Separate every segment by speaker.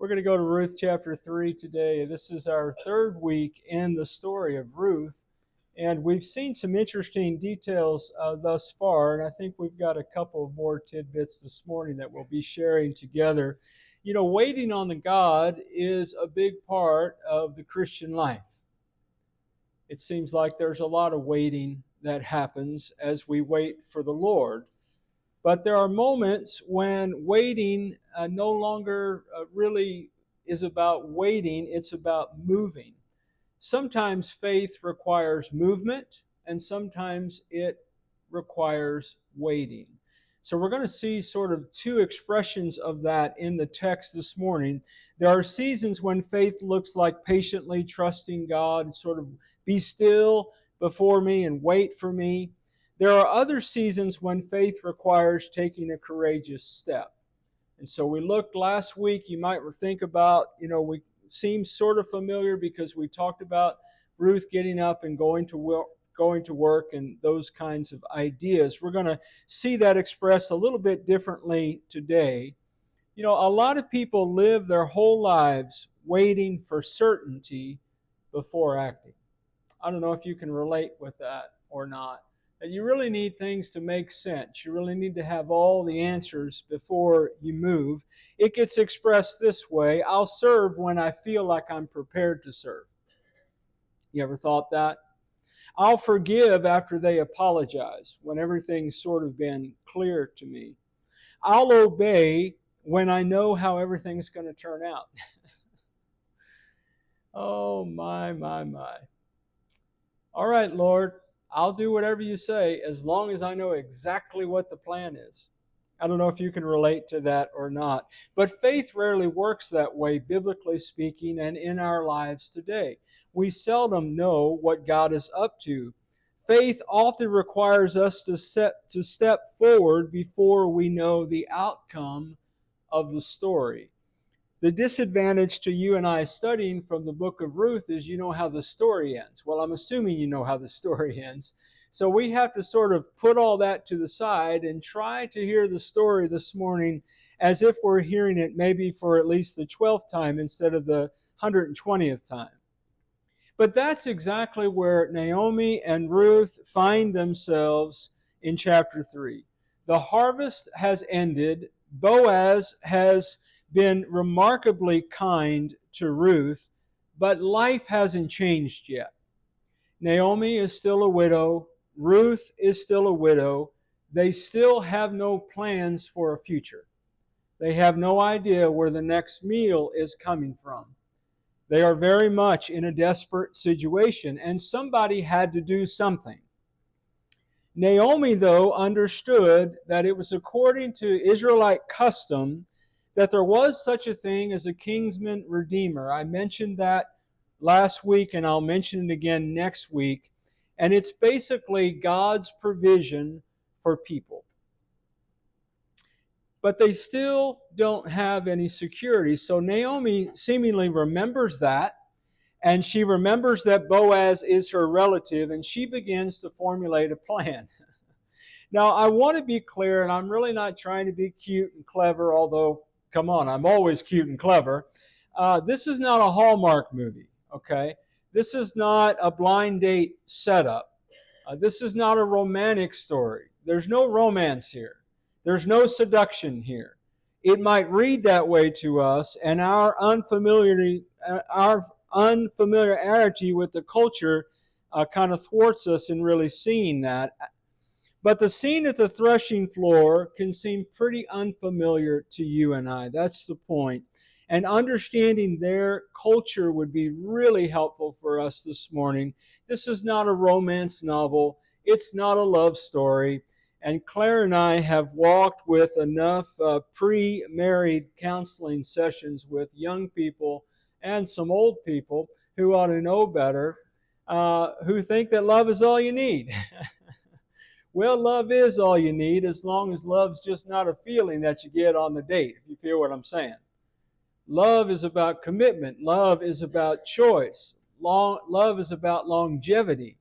Speaker 1: We're going to go to Ruth chapter 3 today. This is our third week in the story of Ruth. And we've seen some interesting details thus far. And I think we've got a couple of more tidbits this morning that we'll be sharing together. You know, waiting on the God is a big part of the Christian life. It seems like there's a lot of waiting that happens as we wait for the Lord. But there are moments when waiting no longer really is about waiting, it's about moving. Sometimes faith requires movement, and sometimes it requires waiting. So we're going to see sort of two expressions of that in the text this morning. There are seasons when faith looks like patiently trusting God and sort of be still before me and wait for me. There are other seasons when faith requires taking a courageous step. And so we looked last week, you might think about, we seem sort of familiar because we talked about Ruth getting up and going to work and those kinds of ideas. We're going to see that expressed a little bit differently today. You know, a lot of people live their whole lives waiting for certainty before acting. I don't know if you can relate with that or not. You really need things to make sense. You really need to have all the answers before you move. It gets expressed this way: I'll serve when I feel like I'm prepared to serve. You ever thought that? I'll forgive after they apologize, when everything's sort of been clear to me. I'll obey when I know how everything's going to turn out. Oh, my. All right, Lord, I'll do whatever you say as long as I know exactly what the plan is. I don't know if you can relate to that or not. But faith rarely works that way, biblically speaking, and in our lives today. We seldom know what God is up to. Faith often requires us to step forward before we know the outcome of the story. The disadvantage to you and I studying from the book of Ruth is you know how the story ends. Well, I'm assuming you know how the story ends. So we have to sort of put all that to the side and try to hear the story this morning as if we're hearing it maybe for at least the 12th time instead of the 120th time. But that's exactly where Naomi and Ruth find themselves in chapter 3. The harvest has ended. Boaz has been remarkably kind to Ruth, but life hasn't changed yet. Naomi is still a widow. Ruth is still a widow. They still have no plans for a future. They have no idea where the next meal is coming from. They are very much in a desperate situation, and somebody had to do something. Naomi, though, understood that it was according to Israelite custom that there was such a thing as a kinsman redeemer. I mentioned that last week, and I'll mention it again next week. And it's basically God's provision for people. But they still don't have any security. So Naomi seemingly remembers that, and she remembers that Boaz is her relative, and she begins to formulate a plan. Now, I want to be clear, and I'm really not trying to be cute and clever, although, come on, I'm always cute and clever. This is not a Hallmark movie, okay? This is not a blind date setup. This is not a romantic story. There's no romance here. There's no seduction here. It might read that way to us, and our unfamiliarity with the culture kind of thwarts us in really seeing that. But the scene at the threshing floor can seem pretty unfamiliar to you and I. That's the point. And understanding their culture would be really helpful for us this morning. This is not a romance novel. It's not a love story. And Claire and I have walked with enough pre-married counseling sessions with young people and some old people who ought to know better, who think that love is all you need. Well, love is all you need as long as love's just not a feeling that you get on the date, if you feel what I'm saying. Love is about commitment. Love is about choice. Love is about longevity.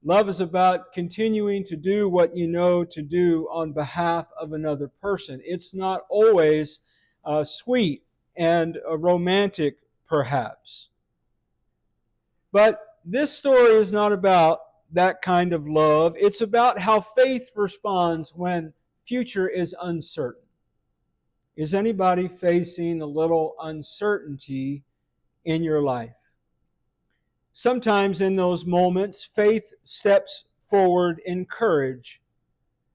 Speaker 1: Love is about continuing to do what you know to do on behalf of another person. It's not always sweet. and romantic, perhaps. But this story is not about that kind of love. It's about how faith responds when future is uncertain. Is anybody facing a little uncertainty in your life? Sometimes in those moments, faith steps forward in courage.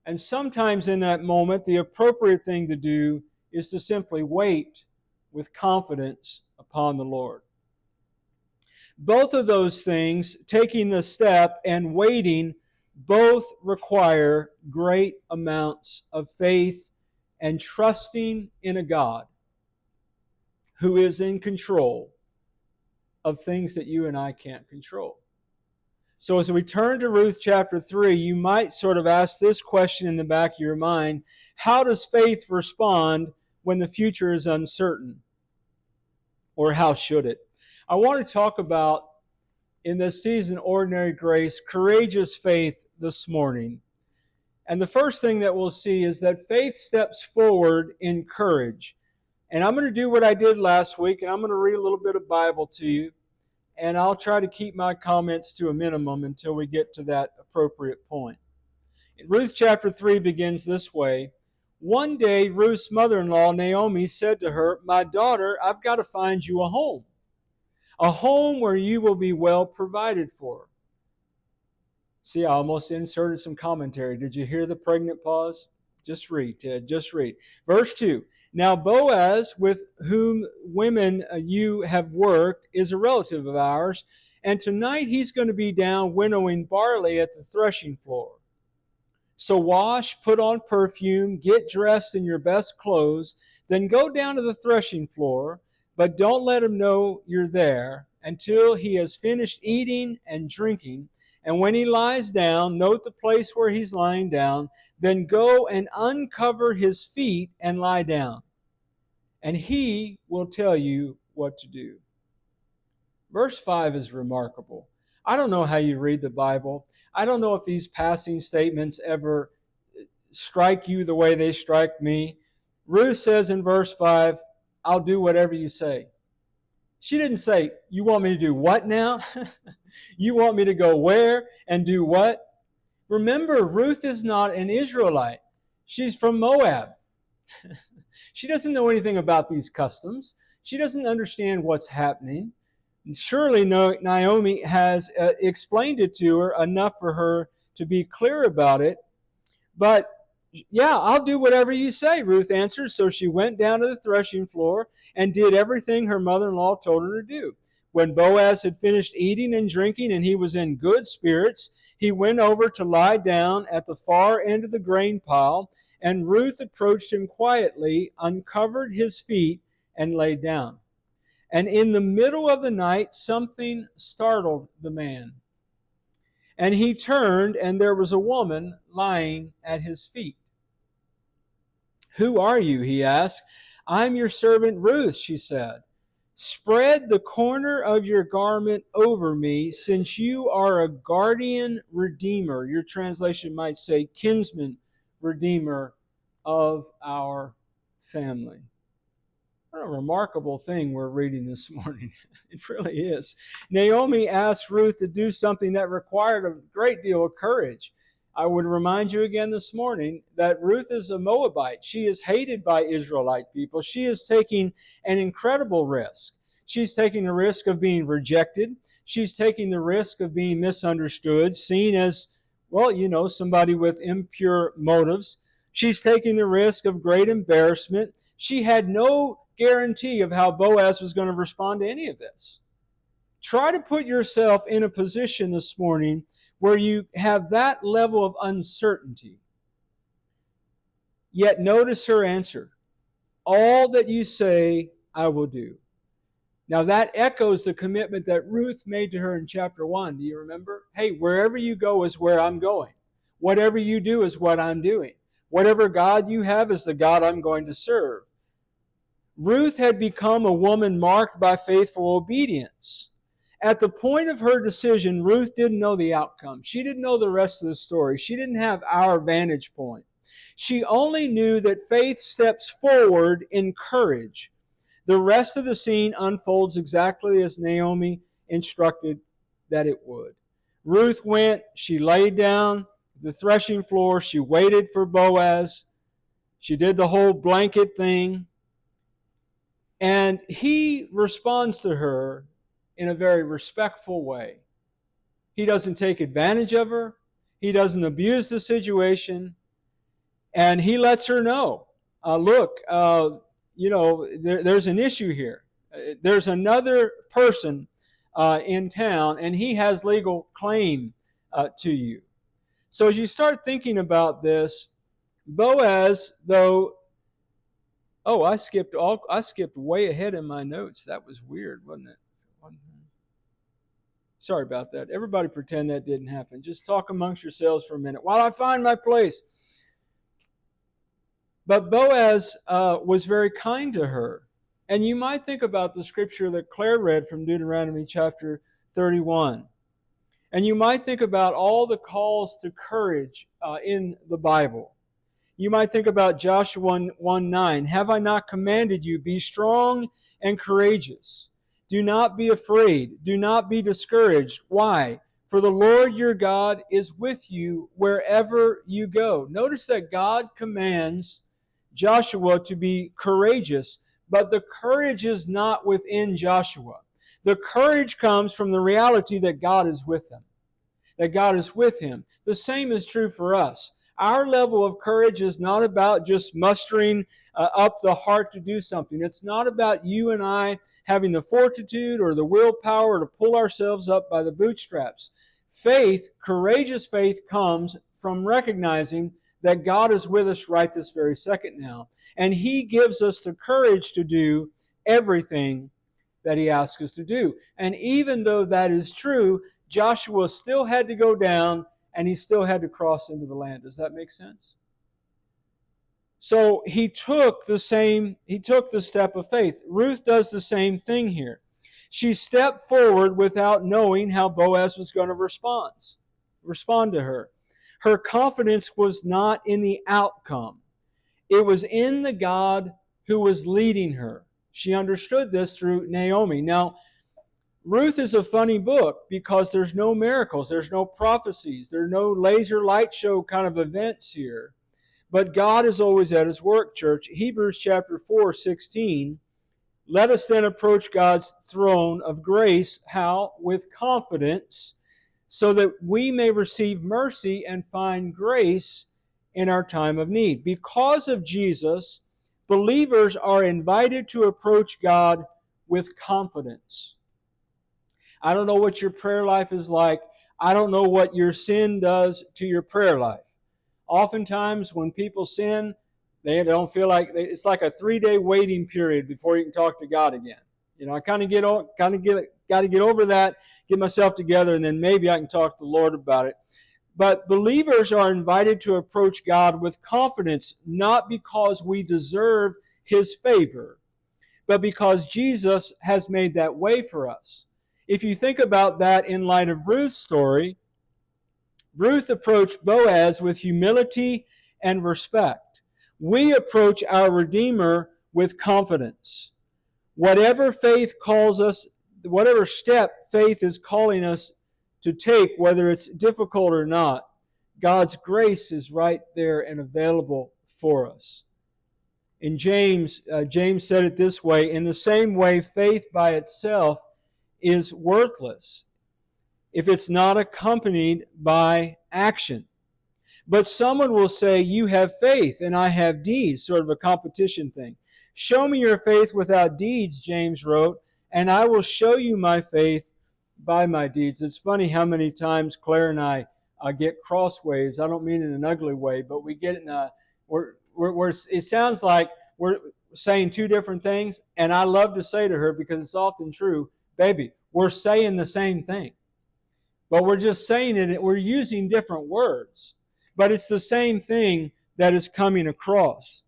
Speaker 1: And sometimes in that moment, the appropriate thing to do is to simply wait with confidence upon the Lord. Both of those things, taking the step and waiting, both require great amounts of faith and trusting in a God who is in control of things that you and I can't control. So as we turn to Ruth chapter 3, you might sort of ask this question in the back of your mind: how does faith respond when the future is uncertain? Or how should it? I want to talk about, in this season, Ordinary Grace, courageous faith this morning. And the first thing that we'll see is that faith steps forward in courage. And I'm going to do what I did last week, and I'm going to read a little bit of Bible to you. And I'll try to keep my comments to a minimum until we get to that appropriate point. Ruth chapter 3 begins this way. One day, Ruth's mother-in-law, Naomi, said to her, "My daughter, I've got to find you a home where you will be well provided for." See, I almost inserted some commentary. Did you hear the pregnant pause? Just read, Ted, just read. Verse 2. Now Boaz, with whom women you have worked, is a relative of ours, and tonight he's going to be down winnowing barley at the threshing floor. So wash, put on perfume, get dressed in your best clothes, then go down to the threshing floor, but don't let him know you're there until he has finished eating and drinking. And when he lies down, note the place where he's lying down, then go and uncover his feet and lie down, and he will tell you what to do. Verse 5 is remarkable. I don't know how you read the Bible. I don't know if these passing statements ever strike you the way they strike me. Ruth says in verse 5, "I'll do whatever you say." She didn't say, "You want me to do what now?" You want me to go where and do what? Remember, Ruth is not an Israelite. She's from Moab. She doesn't know anything about these customs. She doesn't understand what's happening. And surely Naomi has explained it to her enough for her to be clear about it. But yeah, I'll do whatever you say, Ruth answered. So she went down to the threshing floor and did everything her mother-in-law told her to do. When Boaz had finished eating and drinking and he was in good spirits, he went over to lie down at the far end of the grain pile, and Ruth approached him quietly, uncovered his feet, and lay down. And in the middle of the night, something startled the man. And he turned, and there was a woman lying at his feet. "Who are you?" he asked. "I'm your servant Ruth," she said. "Spread the corner of your garment over me, since you are a guardian redeemer." Your translation might say kinsman redeemer of our family. What a remarkable thing we're reading this morning. It really is. Naomi asked Ruth to do something that required a great deal of courage. I would remind you again this morning that Ruth is a Moabite. She is hated by Israelite people. She is taking an incredible risk. She's taking the risk of being rejected. She's taking the risk of being misunderstood, seen as, well, somebody with impure motives. She's taking the risk of great embarrassment. She had no guarantee of how Boaz was going to respond to any of this. Try to put yourself in a position this morning where you have that level of uncertainty. Yet notice her answer. "All that you say, I will do." Now that echoes the commitment that Ruth made to her in chapter 1. Do you remember? Hey, wherever you go is where I'm going. Whatever you do is what I'm doing. Whatever God you have is the God I'm going to serve. Ruth had become a woman marked by faithful obedience. At the point of her decision, Ruth didn't know the outcome. She didn't know the rest of the story. She didn't have our vantage point. She only knew that faith steps forward in courage. The rest of the scene unfolds exactly as Naomi instructed that it would. Ruth went, she laid down the threshing floor, she waited for Boaz, she did the whole blanket thing, and he responds to her in a very respectful way. He doesn't take advantage of her, he doesn't abuse the situation, and he lets her know, look, there's an issue here. There's another person in town, and he has legal claim to you. So as you start thinking about this, Boaz, though, I skipped way ahead in my notes. That was weird, wasn't it? Sorry about that. Everybody pretend that didn't happen. Just talk amongst yourselves for a minute while I find my place. But Boaz was very kind to her. And you might think about the scripture that Claire read from Deuteronomy chapter 31. And you might think about all the calls to courage in the Bible. You might think about Joshua 1:9. Have I not commanded you, be strong and courageous? Do not be afraid. Do not be discouraged. Why? For the Lord your God is with you wherever you go. Notice that God commands Joshua to be courageous, but the courage is not within Joshua. The courage comes from the reality that God is with him, that God is with him. The same is true for us. Our level of courage is not about just mustering up the heart to do something. It's not about you and I having the fortitude or the willpower to pull ourselves up by the bootstraps. Faith, courageous faith, comes from recognizing that God is with us right this very second now. And He gives us the courage to do everything that He asks us to do. And even though that is true, Joshua still had to go down and he still had to cross into the land. Does that make sense? So he took the step of faith. Ruth does the same thing here. She stepped forward without knowing how Boaz was going to respond to her. Her confidence was not in the outcome. It was in the God who was leading her. She understood this through Naomi. Now, Ruth is a funny book because there's no miracles, there's no prophecies, there are no laser light show kind of events here. But God is always at His work, church. Hebrews chapter 4:16. Let us then approach God's throne of grace. How? With confidence, so that we may receive mercy and find grace in our time of need. Because of Jesus, believers are invited to approach God with confidence. I don't know what your prayer life is like. I don't know what your sin does to your prayer life. Oftentimes when people sin, they don't feel like it's like a 3-day waiting period before you can talk to God again. I got to get over that, get myself together, and then maybe I can talk to the Lord about it. But believers are invited to approach God with confidence, not because we deserve His favor, but because Jesus has made that way for us. If you think about that in light of Ruth's story, Ruth approached Boaz with humility and respect. We approach our Redeemer with confidence. Whatever faith calls us, whatever step faith is calling us to take, whether it's difficult or not, God's grace is right there and available for us. In James said it this way: in the same way, faith by itself is worthless if it's not accompanied by action. But someone will say, you have faith and I have deeds, sort of a competition thing. Show me your faith without deeds, James wrote, and I will show you my faith by my deeds. It's funny how many times Claire and I get crossways. I don't mean in an ugly way, but we get in it sounds like we're saying two different things, and I love to say to her, because it's often true, baby, we're saying the same thing. But we're just saying it, we're using different words. But it's the same thing that is coming across.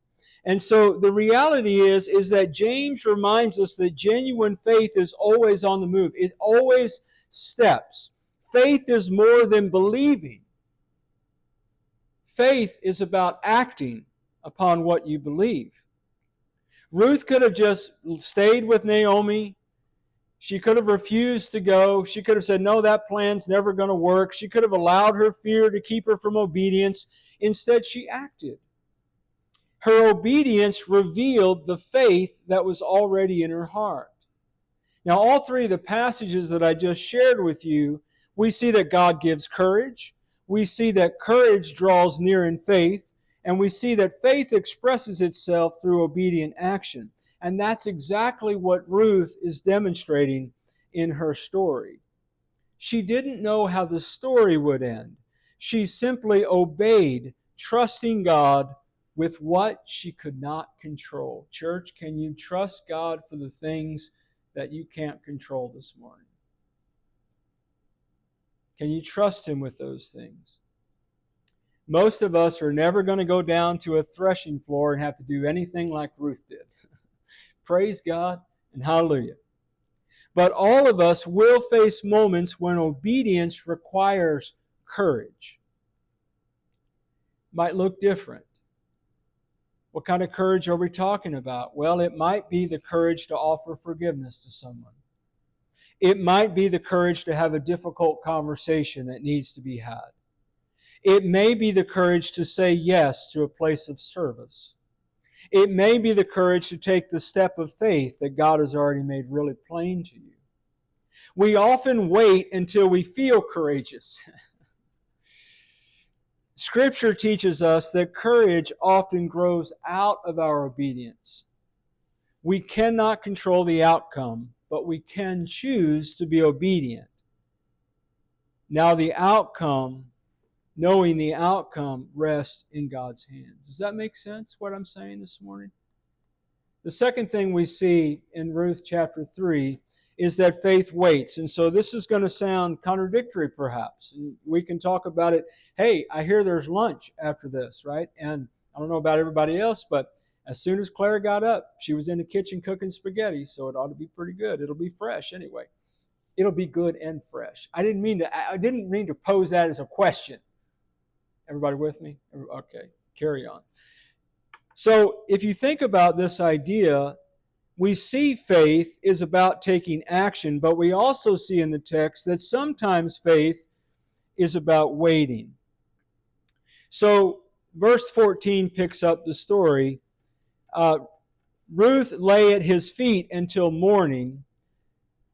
Speaker 1: And so the reality is that James reminds us that genuine faith is always on the move. It always steps. Faith is more than believing. Faith is about acting upon what you believe. Ruth could have just stayed with Naomi. She could have refused to go. She could have said, no, that plan's never going to work. She could have allowed her fear to keep her from obedience. Instead, she acted. Her obedience revealed the faith that was already in her heart. Now, all three of the passages that I just shared with you, we see that God gives courage. We see that courage draws near in faith. And we see that faith expresses itself through obedient action. And that's exactly what Ruth is demonstrating in her story. She didn't know how the story would end. She simply obeyed, trusting God with what she could not control. Church, can you trust God for the things that you can't control this morning? Can you trust Him with those things? Most of us are never going to go down to a threshing floor and have to do anything like Ruth did. Praise God and hallelujah. But all of us will face moments when obedience requires courage. Might look different. What kind of courage are we talking about? Well, it might be the courage to offer forgiveness to someone. It might be the courage to have a difficult conversation that needs to be had. It may be the courage to say yes to a place of service. It may be the courage to take the step of faith that God has already made really plain to you. We often wait until we feel courageous. Scripture teaches us that courage often grows out of our obedience. We cannot control the outcome, but we can choose to be obedient. Now the outcome, knowing the outcome, rests in God's hands. Does that make sense, what I'm saying this morning? The second thing we see in Ruth chapter 3 is that faith waits. And so this is going to sound contradictory perhaps. And we can talk about it. Hey, I hear there's lunch after this, right? And I don't know about everybody else, but as soon as Claire got up, she was in the kitchen cooking spaghetti, so it ought to be pretty good. It'll be fresh anyway. It'll be good and fresh. I didn't mean to pose that as a question. Everybody with me? Okay, carry on. So if you think about this idea, we see faith is about taking action, but we also see in the text that sometimes faith is about waiting. So verse 14 picks up the story. Ruth lay at his feet until morning,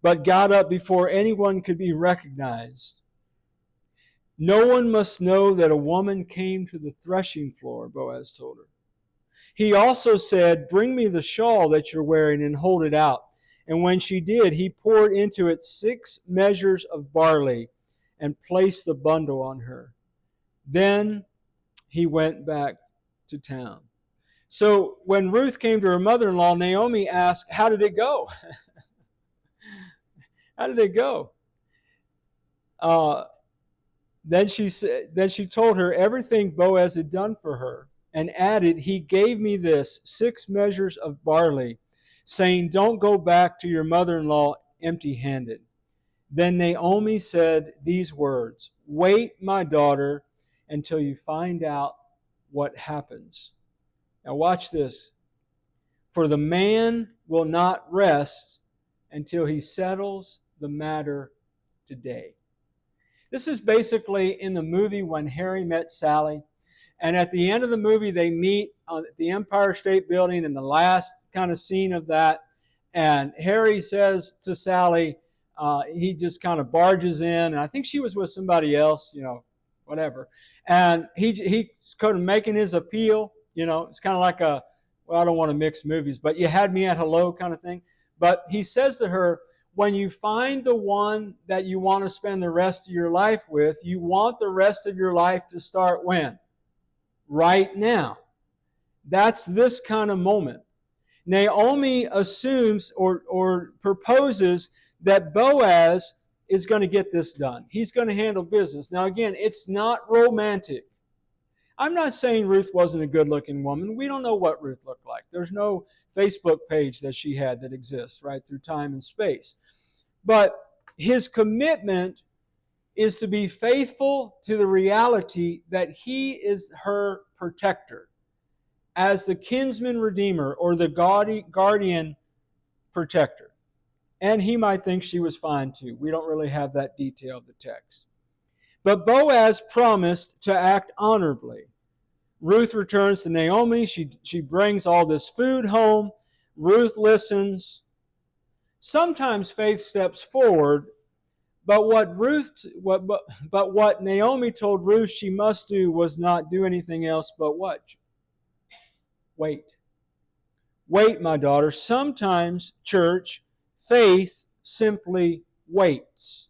Speaker 1: but got up before anyone could be recognized. No one must know that a woman came to the threshing floor, Boaz told her. He also said, bring me the shawl that you're wearing and hold it out. And when she did, he poured into it 6 measures of barley and placed the bundle on her. Then he went back to town. So when Ruth came to her mother-in-law, Naomi asked, how did it go? How did it go? Then she told her everything Boaz had done for her, and added, he gave me this 6 measures of barley, saying, don't go back to your mother-in-law empty-handed. Then Naomi said these words, wait, my daughter, until you find out what happens. Now watch this. For the man will not rest until he settles the matter today. This is basically in the movie When Harry Met Sally. And at the end of the movie, they meet at the Empire State Building in the last kind of scene of that. And Harry says to Sally, he just kind of barges in. And I think she was with somebody else, whatever. And he's kind of making his appeal. It's kind of like I don't want to mix movies, but you had me at hello kind of thing. But he says to her, when you find the one that you want to spend the rest of your life with, you want the rest of your life to start when? Right now. That's this kind of moment. Naomi assumes or proposes that Boaz is going to get this done. He's going to handle business. Now again, it's not romantic. I'm not saying Ruth wasn't a good-looking woman. We don't know what Ruth looked like. There's no Facebook page that she had that exists, right, through time and space. But his commitment is to be faithful to the reality that he is her protector. as the kinsman redeemer or the guardian protector. And he might think she was fine too. We don't really have that detail of the text. But Boaz promised to act honorably. Ruth returns to Naomi. She brings all this food home. Ruth listens. Sometimes faith steps forward, but what Naomi told Ruth she must do was not do anything else but what? Wait. Wait, my daughter. Sometimes, church, faith simply waits.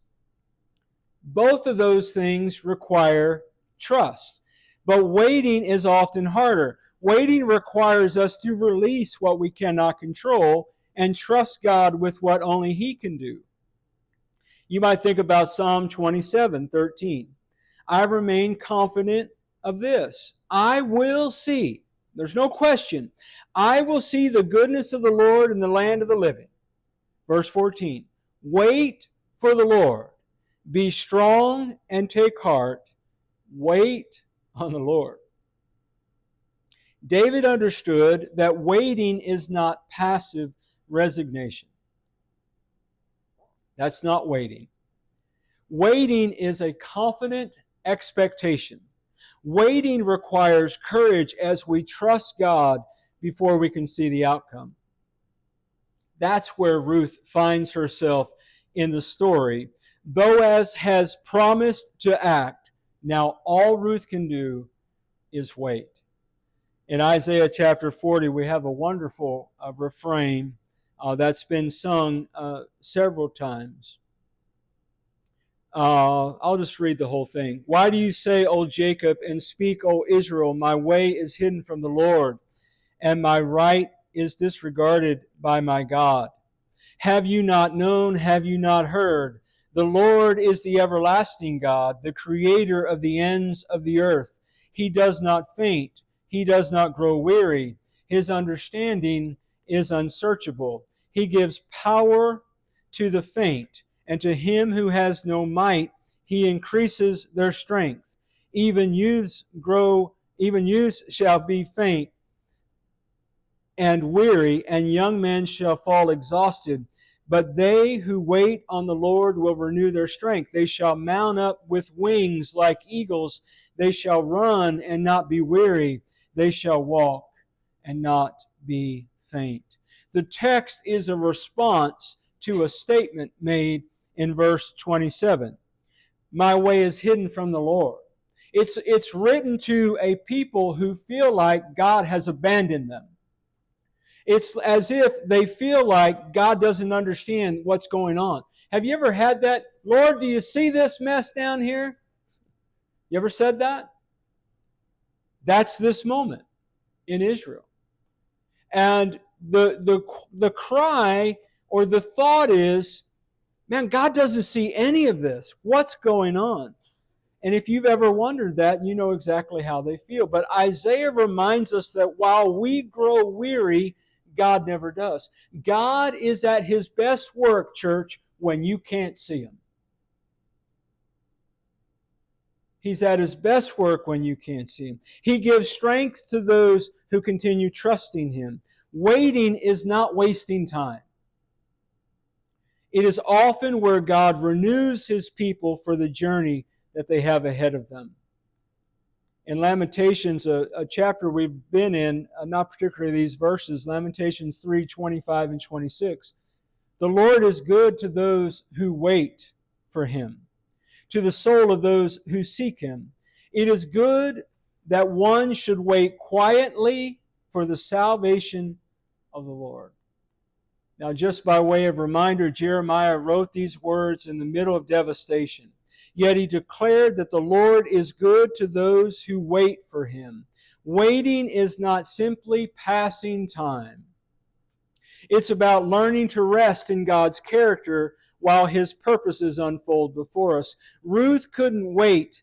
Speaker 1: Both of those things require trust. But waiting is often harder. Waiting requires us to release what we cannot control and trust God with what only He can do. You might think about Psalm 27:13. I remain confident of this. I will see. There's no question. I will see the goodness of the Lord in the land of the living. Verse 14. Wait for the Lord. Be strong and take heart. Wait on the Lord. David understood that waiting is not passive resignation. That's not waiting. Waiting is a confident expectation. Waiting requires courage as we trust God before we can see the outcome. That's where Ruth finds herself in the story. Boaz has promised to act. Now all Ruth can do is wait. In Isaiah chapter 40, we have a wonderful refrain that's been sung several times. I'll just read the whole thing. Why do you say, O Jacob, and speak, O Israel, my way is hidden from the Lord, and my right is disregarded by my God? Have you not known? Have you not heard? The Lord is the everlasting God, the creator of the ends of the earth. He does not faint. He does not grow weary. His understanding is unsearchable. He gives power to the faint, and to him who has no might, he increases their strength. Even youths shall be faint and weary, and young men shall fall exhausted. But they who wait on the Lord will renew their strength. They shall mount up with wings like eagles. They shall run and not be weary. They shall walk and not be faint. The text is a response to a statement made in verse 27. My way is hidden from the Lord. It's written to a people who feel like God has abandoned them. It's as if they feel like God doesn't understand what's going on. Have you ever had that? Lord, do you see this mess down here? You ever said that? That's this moment in Israel. And the cry or the thought is, man, God doesn't see any of this. What's going on? And if you've ever wondered that, you know exactly how they feel. But Isaiah reminds us that while we grow weary, God never does. God is at His best work, church, when you can't see Him. He's at His best work when you can't see Him. He gives strength to those who continue trusting Him. Waiting is not wasting time. It is often where God renews His people for the journey that they have ahead of them. In Lamentations, a chapter we've been in, not particularly these verses, Lamentations 3, 25 and 26. The Lord is good to those who wait for Him, to the soul of those who seek Him. It is good that one should wait quietly for the salvation of the Lord. Now, just by way of reminder, Jeremiah wrote these words in the middle of devastation. Yet he declared that the Lord is good to those who wait for Him. Waiting is not simply passing time. It's about learning to rest in God's character while His purposes unfold before us. Ruth couldn't wait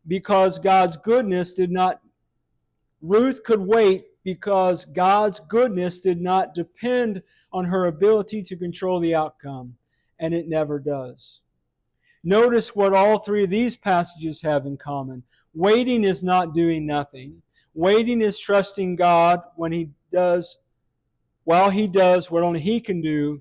Speaker 1: because God's goodness did not... Ruth could wait because God's goodness did not depend on her ability to control the outcome, and it never does. Notice what all three of these passages have in common. Waiting is not doing nothing. Waiting is trusting God when He does, while He does what only He can do.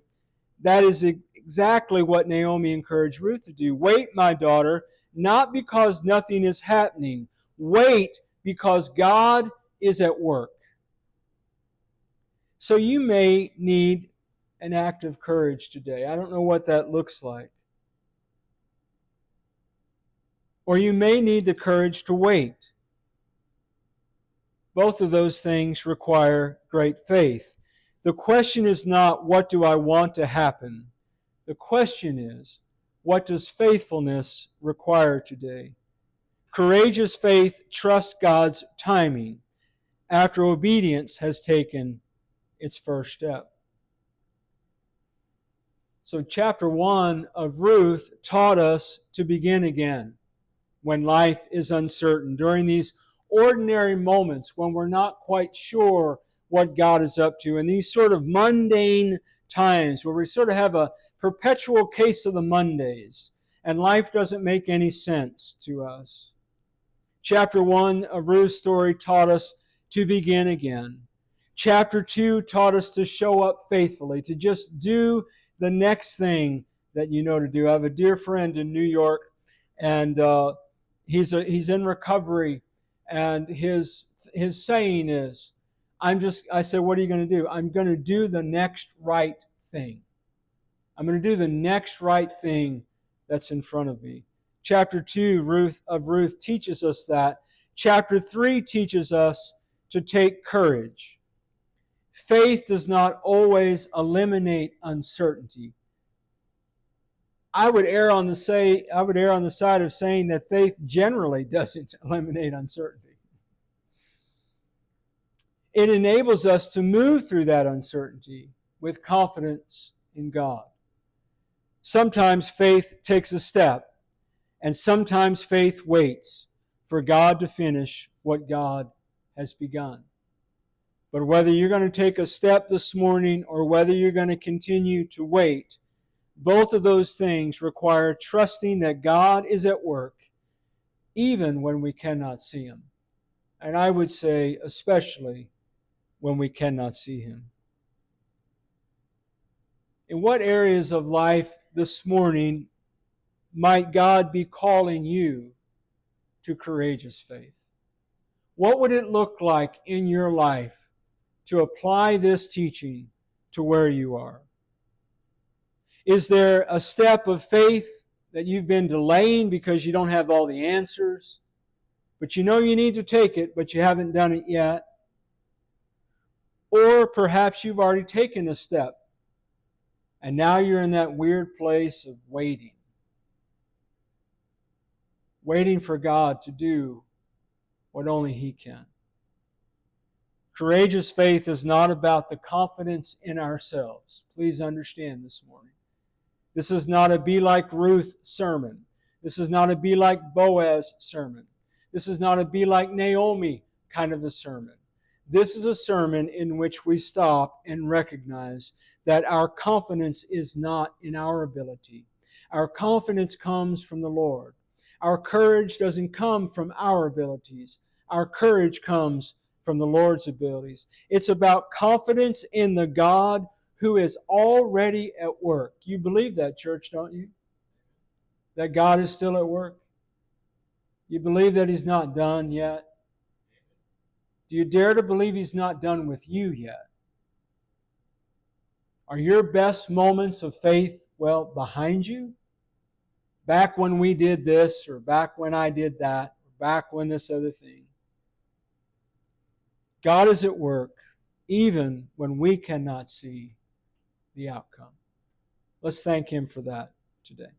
Speaker 1: That is exactly what Naomi encouraged Ruth to do. Wait, my daughter, not because nothing is happening. Wait because God is at work. So you may need an act of courage today. I don't know what that looks like. Or you may need the courage to wait. Both of those things require great faith. The question is not, what do I want to happen? The question is, what does faithfulness require today? Courageous faith trusts God's timing after obedience has taken its first step. So chapter 1 of Ruth taught us to begin again when life is uncertain, during these ordinary moments when we're not quite sure what God is up to, and these sort of mundane times where we sort of have a perpetual case of the Mondays, and life doesn't make any sense to us. Chapter 1 of Ruth's story taught us to begin again. Chapter 2 taught us to show up faithfully, to just do the next thing that you know to do. I have a dear friend in New York, and he's in recovery, and his saying is, I said, what are you going to do? I'm going to do the next right thing. I'm going to do the next right thing that's in front of me. Chapter 2 of Ruth teaches us that. Chapter 3 teaches us to take courage. Faith does not always eliminate uncertainty. I would err on the side of saying that faith generally doesn't eliminate uncertainty. It enables us to move through that uncertainty with confidence in God. Sometimes faith takes a step, and sometimes faith waits for God to finish what God has begun. But whether you're going to take a step this morning or whether you're going to continue to wait, both of those things require trusting that God is at work, even when we cannot see Him. And I would say, especially when we cannot see Him. In what areas of life this morning might God be calling you to courageous faith? What would it look like in your life to apply this teaching to where you are? Is there a step of faith that you've been delaying because you don't have all the answers, but you know you need to take it, but you haven't done it yet? Or perhaps you've already taken a step, and now you're in that weird place of waiting for God to do what only He can. Courageous faith is not about the confidence in ourselves. Please understand this morning. This is not a be like Ruth sermon. This is not a be like Boaz sermon. This is not a be like Naomi kind of a sermon. This is a sermon in which we stop and recognize that our confidence is not in our ability. Our confidence comes from the Lord. Our courage doesn't come from our abilities. Our courage comes from the Lord's abilities. It's about confidence in the God who is already at work. You believe that, church, don't you? That God is still at work? You believe that He's not done yet? Do you dare to believe He's not done with you yet? Are your best moments of faith, behind you? Back when we did this, or back when I did that, or back when this other thing. God is at work, even when we cannot see the outcome. Let's thank Him for that today.